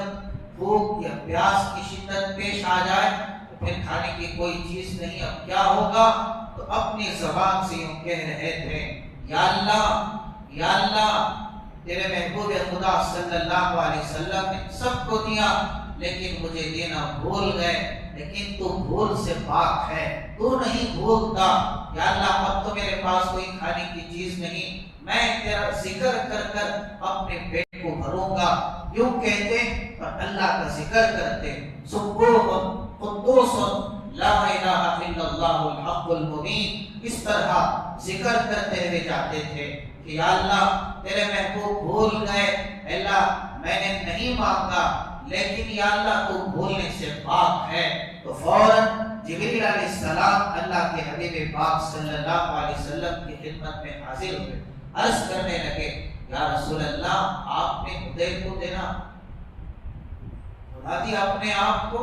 بھوک یا پیاس کی شدت پیش آ جائے تو پھر کھانے کی کوئی چیز نہیں، اب کیا ہوگا؟ تو اپنی زبان سے یوں کہہ رہے تھے، یا اللہ تیرے محبوب خدا صلی اللہ علیہ وسلم نے سب کو دیا لیکن مجھے دینا بھول گئے، لیکن تو بھول سے پاک ہے، تو نہیں بھولتا۔ یا اللہ اب تو میرے پاس کوئی کھانے کی چیز نہیں، میں تیرا ذکر کر کر اپنے پیٹ کو بھروں گا۔ یوں کہتے اور اللہ کا ذکر کرتے، سبوح قدوس لا الہ الا اللہ الحق المبین، اس طرح ذکر کرتے ہوئے جاتے تھے کہ یا اللہ تیرے محبوب بھول گئے، اللہ میں نے نہیں مانگا لیکن یا اللہ تو بھولنے سے پاک ہے۔ تو فوراً جبریل علیہ السلام اللہ کے حبیب پاک صلی اللہ علیہ وسلم کی خدمت میں حاضر ہوئے، عرض کرنے لگے یا رسول اللہ آپ نے حذیر کو دینا بتا دیا اپنے آپ کو،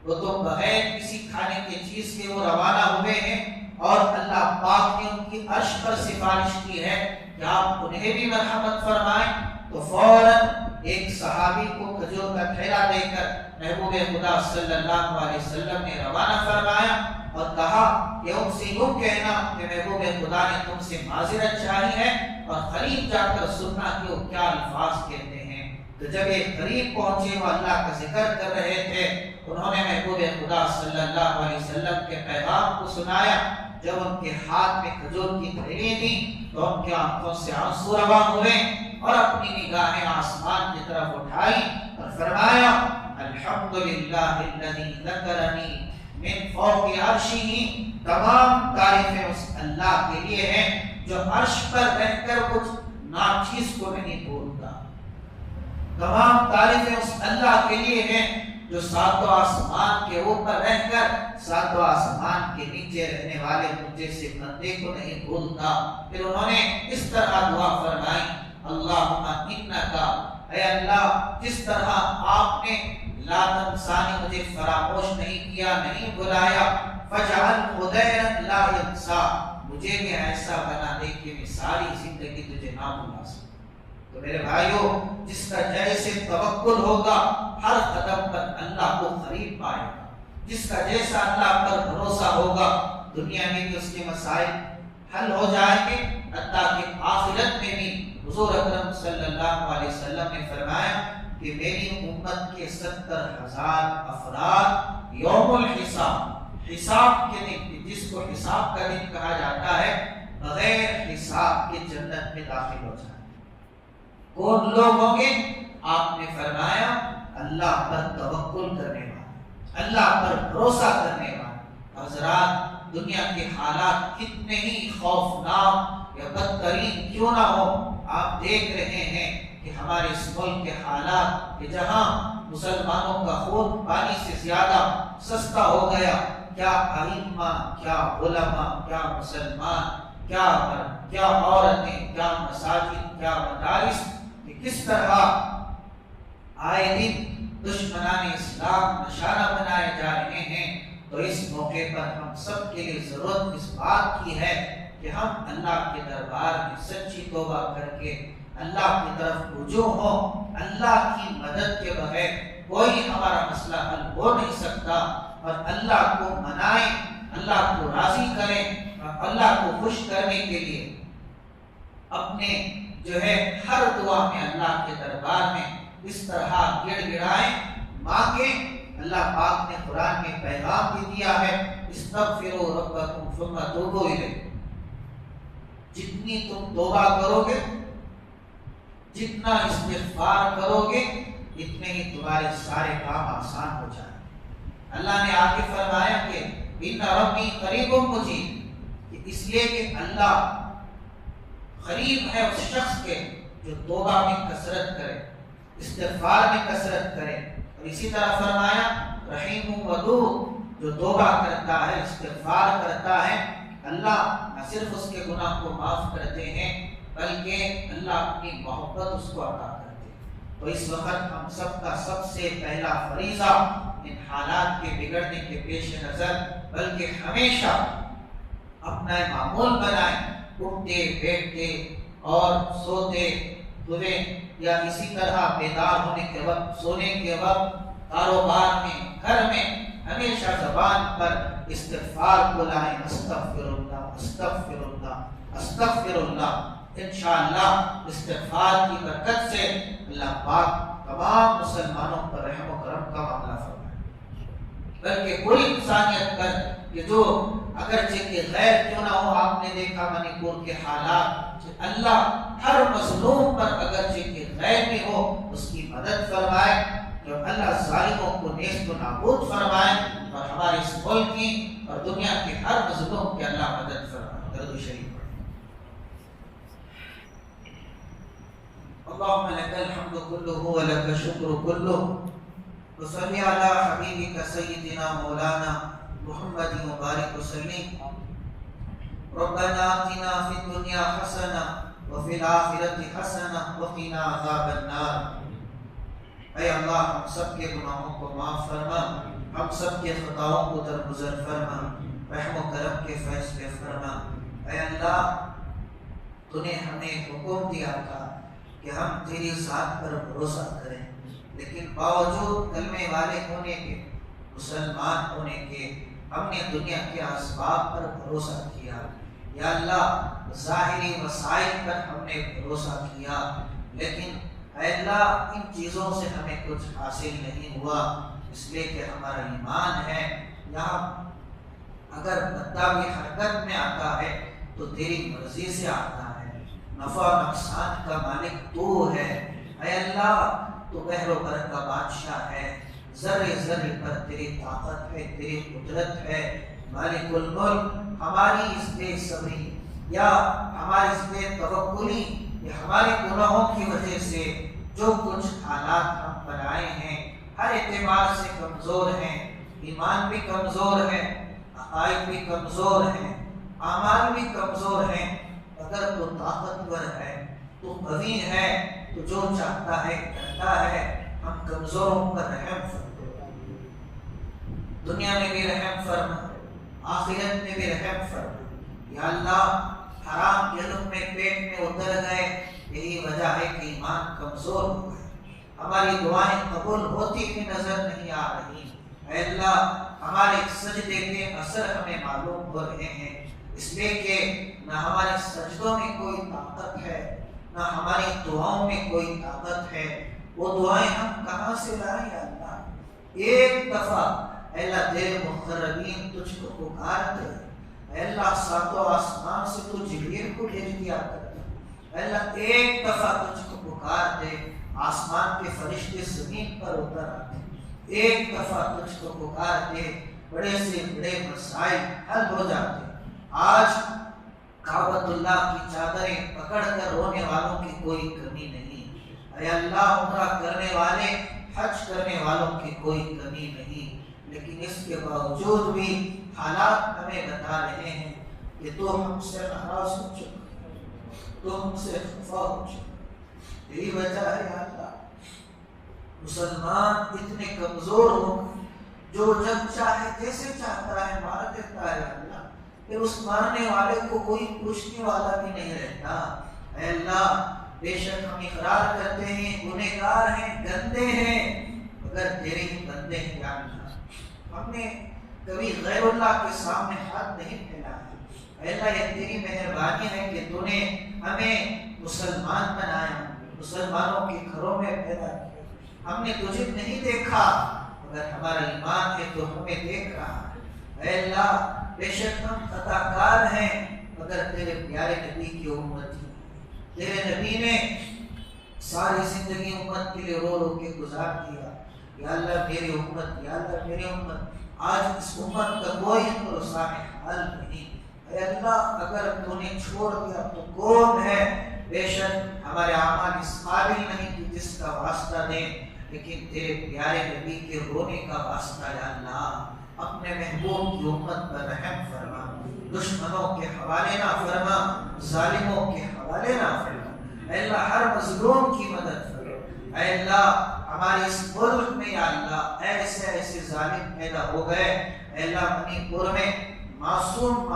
وہ تو بغیر کسی کھانے کی چیز کے وہ روانہ ہوئے ہیں، اور اللہ پاک نے ان کی عرش پر سفارش کی ہے کہ آپ انہیں بھی مرحمت فرمائیں۔ تو فوراً ایک صحابی کو کھجور کا تھیلا دے کر محبوب خدا صلی اللہ علیہ وسلم نے روانہ فرمایا اور کہا کہ ان سے یوں کہنا کہ محبوب خدا نے تم سے معذرت چاہی ہے، اور قریب جا کر سننا کہ وہ کیا الفاظ کہتے ہیں۔ تو جب یہ قریب پہنچے، وہ اللہ کا ذکر کر رہے تھے، انہوں نے محبوب خدا صلی اللہ علیہ وسلم کے پیغام کو سنایا۔ جب ان کے ہاتھ میں کھجور کی تھیلی تھی تو ان کی آنکھوں سے آنسو رواں ہوئے اور اپنی نگاہیں آسمان کی طرف اٹھائی اور فرمایا الحمدللہ الذی ذکرنی من فوق عرشہ، تمام تعریفیں اس اللہ کے لیے ہیں جو عرش پر رہ کر کچھ ناچیز کو نہیں بھولتا۔ تمام تعریفیں اس اللہ کے لیے ہیں جو ساتوں آسمان کے اوپر رہ کر ساتوں آسمان کے نیچے رہنے والے مجھے سے بندے کو نہیں بھولتا۔ پھر انہوں نے اس طرح دعا فرمائی اللہم انکا، اے اللہ جس طرح آپ نے لا تنسانی مجھے فراموش نہیں کیا، نہیں بلایا، فجعل خدیرا لا ینسا، مجھے بھی ایسا بنا دے کہ میں ساری زندگی تجھے نہ بھلا سکوں۔ تو میرے بھائیوں، جس کا جیسے توکل ہوگا ہر قدم پر اللہ کو قریب پائے گا، جس کا جیسا اللہ پر بھروسہ ہوگا دنیا میں بھی اس کے مسائل حل ہو جائیں گے، حتیٰ کہ آخرت میں بھی۔ حضور اکرم صلی اللہ علیہ وسلم نے فرمایا کہ میری امت کے 70,000 افراد یوم الحساب، حساب کے دن، جس کو حساب کا دن کہا جاتا ہے، بغیر حساب کے جنت میں داخل ہو جائیں۔ کون لوگ ہوں گے؟ آپ نے فرمایا اللہ پر توکل کرنے والے، اللہ پر بھروسہ کرنے والے۔ حضرات، دنیا کے حالات کتنے ہی خوفناک یا بدترین کیوں نہ ہو، آپ دیکھ رہے ہیں کہ ہمارے اس ملک کے حالات کہ جہاں مسلمانوں کا خون پانی سے زیادہ سستا ہو گیا، کیا ائمہ، کیا علماء، کیا مسلمان، کیا عورتیں، کیا مساجد، کیا مدارس، کہ کس طرح آئے دن دشمنان اسلام نشانہ بنائے جا رہے ہیں۔ تو اس موقع پر ہم سب کے لیے ضرورت اس بات کی ہے کہ ہم اللہ کے دربار میں سچی توبہ کر کے اللہ کی طرف رجوع ہوں۔ اللہ کی مدد کے بغیر کوئی ہمارا مسئلہ حل ہو نہیں سکتا، اور اللہ کو منائیں، اللہ کو راضی کریں، اور اللہ کو خوش کرنے کے لیے اپنے جو ہے ہر دعا میں اللہ کے دربار میں اس طرح گڑ گڑائیں، مانگیں۔ اللہ پاک نے قرآن میں پیغام بھی دیا ہے استغفروا ربکم ثم توبوا الیہ، جتنی تم توبہ کرو گے، جتنا استغفار کرو گے، اتنے ہی تمہارے سارے کام آسان ہو جائیں۔ اللہ نے آگے فرمایا کہ ان ربی قریب مجیب، کہ اس لیے کہ اللہ قریب ہے اس شخص کے جو توبہ میں کثرت کرے، استغفار میں کثرت کرے۔ اور اسی طرح فرمایا رحیم ودود، جو توبہ کرتا ہے، استغفار کرتا ہے، اللہ نہ صرف اس کے گناہ کو معاف کرتے ہیں بلکہ اللہ اپنی محبت اس کو عطا کرتے ہیں۔ تو اس وقت ہم سب کا سب سے پہلا فریضہ ان حالات کے بگڑنے کے پیش نظر بلکہ ہمیشہ اپنا معمول بنائیں، اٹھتے بیٹھتے اور سوتے ہوئے یا اسی طرح بیدار ہونے کے وقت، سونے کے وقت، کاروبار میں، گھر میں، ہمیشہ زبان پر استغفار کو لائیں، استغفر اللہ، استغفر اللہ، استغفر اللہ۔ انشاءاللہ استغفار کی برکت سے اللہ پاک تمام مسلمانوں پر رحم و کرم کا معاملہ فرمائے، بلکہ پوری انسانیت پر کہ جو اگرچہ کہ غیر کیوں نہ ہو۔ آپ نے دیکھا منی پور کے حالات، اللہ ہر مظلوم پر اگرچہ کہ غیر بھی ہو اس کی مدد فرمائے، جو اللہ ظالموں کو نیست و نابود فرمائے، اور ہمارے اس ملک کی اور دنیا کے ہر مظلوم کی اللہ مدد فرمائے۔ درود شریف اللهم لك الحمد كله ولك الشكر كله، وصل على حبيبك سيدنا مولانا محمد مبارك وسلم۔ ربنا آتنا في الدنيا حسنة وفي الآخرة حسنة وقنا عذاب النار۔ اے اللہ ہم سب کے گناہوں کو معاف فرما، ہم سب کے خطاؤں کو درگزر فرما، رحم و کرم کے فیصلے فرما۔ اے اللہ تو نے ہمیں حکم دیا تھا کہ کہ ہم تیری ذات پر بھروسہ کریں، لیکن باوجود کلمے والے ہونے کے، مسلمان ہونے کے، ہم نے دنیا کے اسباب پر بھروسہ کیا۔ یا اللہ ظاہری وسائل پر ہم نے بھروسہ کیا، لیکن اے اللہ ان چیزوں سے ہمیں کچھ حاصل نہیں ہوا، اس لیے کہ ہمارا ایمان ہے یہاں اگر بندہ بھی حرکت میں آتا ہے تو تیری مرضی سے آتا ہے، نفع نقصان کا مالک تو ہے۔ اے اللہ تو بحر و بر کا بادشاہ ہے، ذرے ذرے پر تیری طاقت ہے، تیری قدرت ہے، مالک الملک۔ ہماری اس بے صبری یا ہماری اس بے توکلی یا ہمارے گناہوں کی وجہ سے جو کچھ حالات ہم بنائے ہیں، ہر اعتبار سے کمزور ہیں، ایمان بھی کمزور ہے، عقائد بھی کمزور ہیں، اعمال بھی کمزور ہیں، اگر تو طاقتور ہے، تو قوی ہے، تو جو چاہتا ہے کرتا ہے، ہم کمزوروں پر رحم فرما، دنیا میں بھی رحم فرما، آخرت میں بھی رحم فرما۔ یا اللہ حرام کے لقمے پیٹ میں اتر گئے، یہی وجہ ہے کہ ایمان کمزور ہو گئے، ہماری دعائیں قبول ہوتی بھی نظر نہیں آ رہی۔ اے اللہ ہمارے سجدے کے اثر ہمیں معلوم ہو رہے ہیں، اس لیے کہ نہ ہمارے سجدوں میں کوئی طاقت ہے، نہ ہماری دعاؤں میں کوئی طاقت ہے، وہ دعائیں ہم کہاں سے لائیں یا اللہ؟ ایک دفعہ اے اللہ تیرے مقربین تجھ کو پکارتے، اے اللہ ساتوں آسمان سے تو جبریل کو بھیج دیا کرتا، اے اللہ ایک دفعہ تجھ کو پکار دے، آسمان کے فرشتے زمین پر اتر آتے، ایک دفعہ تجھ کو پکار دے، بڑے سے بڑے مسائل حل ہو جاتے۔ آج کعبۃ اللہ کی چادریں پکڑ کر رونے والوں کی کوئی کمی نہیں، اے اللہ عمرہ کرنے والے، حج کرنے والوں کی کوئی کمی نہیں، لیکن اس کے باوجود بھی حالات ہمیں بتا رہے ہیں کہ تو ہم سے ناراض ہو چکا، تو ہم سے خفا ہو چکا۔ یہی وجہ ہے یا اللہ مسلمان اتنے کمزور ہو جو جب چاہے جیسے چاہتا ہے مار دیتا ہے، اللہ پھر اس مارنے والے کو کوئی پوچھنے والا بھی نہیں رہتا۔ اے اللہ بے شک ہم اقرار کرتے ہیں گنہگار ہیں، گندے ہیں، مگر تیرے ہی بندے ہیں یا اللہ۔ ہم نے کبھی غیر اللہ کے سامنے ہاتھ نہیں پھیلایا۔ اے اللہ یہ تیری مہربانی ہے کہ تو نے ہمیں مسلمان بنایا، مسلمانوں کے گھروں میں پیدا کیا۔ ہم نے تجھے نہیں دیکھا مگر ہمارا ایمان ہے تو ہمیں دیکھ رہا ہے۔ اے اللہ بے شک ہم خطا کار ہیں مگر تیرے پیارے نبی کی امت ہیں، تیرے نبی نے ساری زندگی امت کے لیے رو رو کے گزار دیا، یا اللہ میری امت، یا اللہ میری امت۔ آج اس امت کا کوئی بھروسہ حال نہیں، اے اللہ اگر تو نے چھوڑ دیا تو کون ہے؟ بے شک ہمارے اعمال اس قابل نہیں کہ جس کا واسطہ دیں، لیکن تیرے پیارے نبی کے رونے کا واسطہ یا اللہ اپنے محبوب کی امت پر رحم فرما، دشمنوں کے حوالے نہ فرما، ظالموں کے حوالے نہ فرما۔ اے اللہ ہر مظلوم کی مدد فرما۔ اے اللہ ہمارے اس ملک میں یا اللہ ایسے ایسے ظالم پیدا ہو گئے، اے اللہ منی پور میں معصوم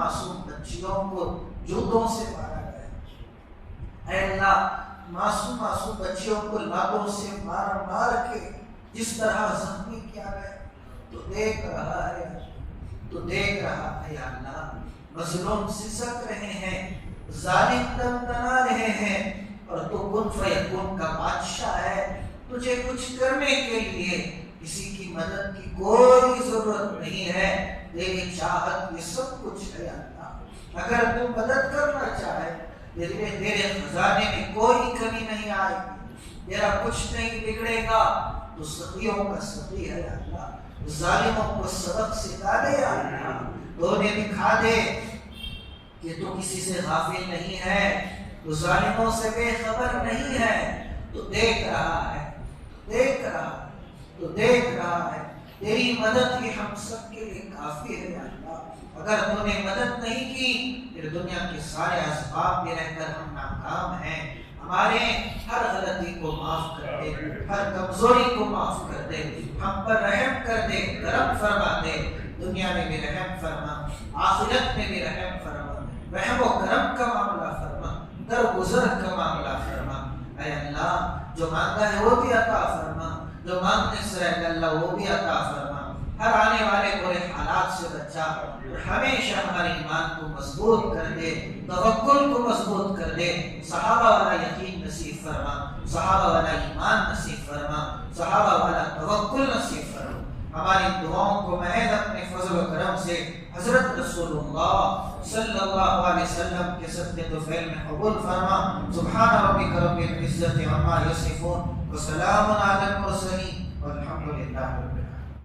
بچیوں کو جوتوں سے مارا گیا، اے اللہ معصوم بچیوں کو لاتوں سے مار کے جس طرح زخمی کیا گیا، تو دیکھ رہا ہے، تو دیکھ رہا ہے یا اللہ۔ مظلوم سسک رہے ہیں، ظالم تنتنا رہے ہیں، اور تو کن فیکون کا بادشاہ ہے، تجھے کچھ کرنے کے لیے کسی کی مدد کی کوئی ضرورت نہیں ہے، تیری چاہت یہ سب کچھ ہے اللہ۔ اگر تو مدد کرنا چاہے تیرے خزانے میں کوئی کمی نہیں آئے گی، تیرا کچھ نہیں بگڑے گا، تو سخیوں کا سخی ہے اللہ، ظالموں کو سبق سکھا دے یا اللہ، تو انہیں دکھا دے کہ تو کسی سے غافل نہیں ہے، تو ظالموں سے بے خبر نہیں ہے، تو دیکھ رہا ہے، دیکھ رہا ہے، تو دیکھ رہا ہے، تیری مدد ہی ہم سب کے لیے کافی ہے یا اللہ۔ اگر تو نے مدد نہیں کی پھر دنیا کے سارے اسباب میں رہ کر ہم ناکام ہیں، ہمارے ہر غلطی کو معاف کر دے، ہر کمزوری کو معاف کر دے، ہم پر رحم کر دے، کرم فرما دے، دنیا میں بھی رحم فرما، آخرت میں بھی رحم فرما، رحم و کرم کا معاملہ فرما، درگزر کا معاملہ فرما۔ اے اللہ جو مانگا ہے وہ بھی عطا فرما، جو مانگنے سے رہ گیا اللہ وہ بھی عطا فرما، ہر آنے والے برے حالات سے بچا، ہمیشہ ہمارے ایمان کو مضبوط کر دے، توکل کو مضبوط کر دے، صحابہ والا یقین نصیب فرما، صحابہ والا ایمان نصیب فرما، صحابہ والا توکل نصیب فرما۔ ہماری دعاؤں کو محض اپنے فضل و کرم سے حضرت رسول اللہ صلی اللہ علیہ وسلم کے صدقے و فعل میں قبول فرما۔ سبحان ربک رب العزت عما یصفون وسلام علی المرسلین والحمد للہ رب العالمین۔